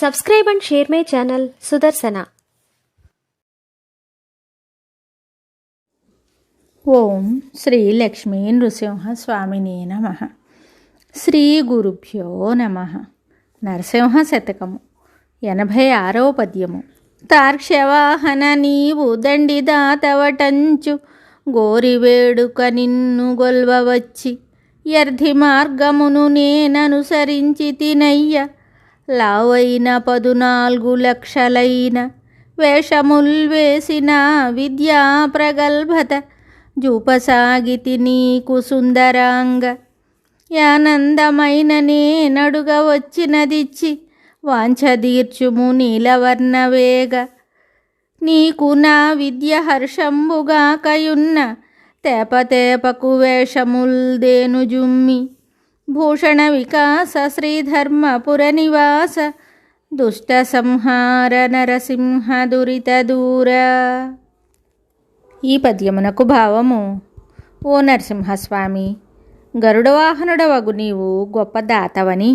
Subscribe and share my channel Sudarsana. ఓం శ్రీ లక్ష్మీ నృసింహ స్వామినే నమః. శ్రీ గురుభ్యో నమః. నరసింహ శతకము 86వ పద్యము. తార్క్ష్యవాహన నీవు దండిదాతవటంచు గోరివేడుక నిన్ను గొల్వవచ్చి యర్ధి మార్గమును నేననుసరించి తినయ్య లావైన 14 లక్షలైన వేషముల్ వేసిన విద్యా ప్రగల్భత జూపసాగితి నీకు సుందరాంగ యానందమైన నేనడుగ వచ్చినదిచ్చి వాంఛదీర్చుము నీలవర్ణవేగ నీకు నా విద్య హర్షంబుగాకయున్న తేపతేపకు వేషముల్ దేను జుమ్మి భూషణ వికాస శ్రీధర్మపుర నివాస దుష్ట సంహార నరసింహ దురిత దూర. ఈ పద్యమునకు భావము: ఓ నరసింహస్వామి, గరుడవాహనుడవగు నీవు గొప్ప దాతవని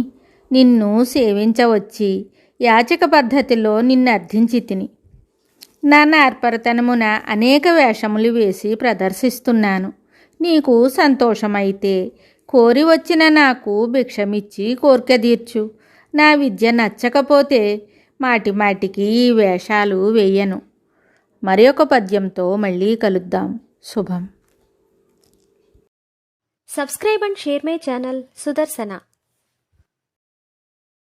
నిన్ను సేవించవచ్చి యాచక పద్ధతిలో నిన్ను అర్థించి తిని నా నార్పరతనమున అనేక వేషములు వేసి ప్రదర్శిస్తున్నాను. నీకు సంతోషమైతే కోరి వచ్చిన నాకు భిక్షమిచ్చి కోరిక తీర్చు. నా విద్య నచ్చకపోతే మాటి మాటికి ఈ వేషాలు వేయను. మరి ఒక పద్యంతో మళ్ళీ కలుద్దాం. శుభం. Subscribe and share my channel Sudarsana.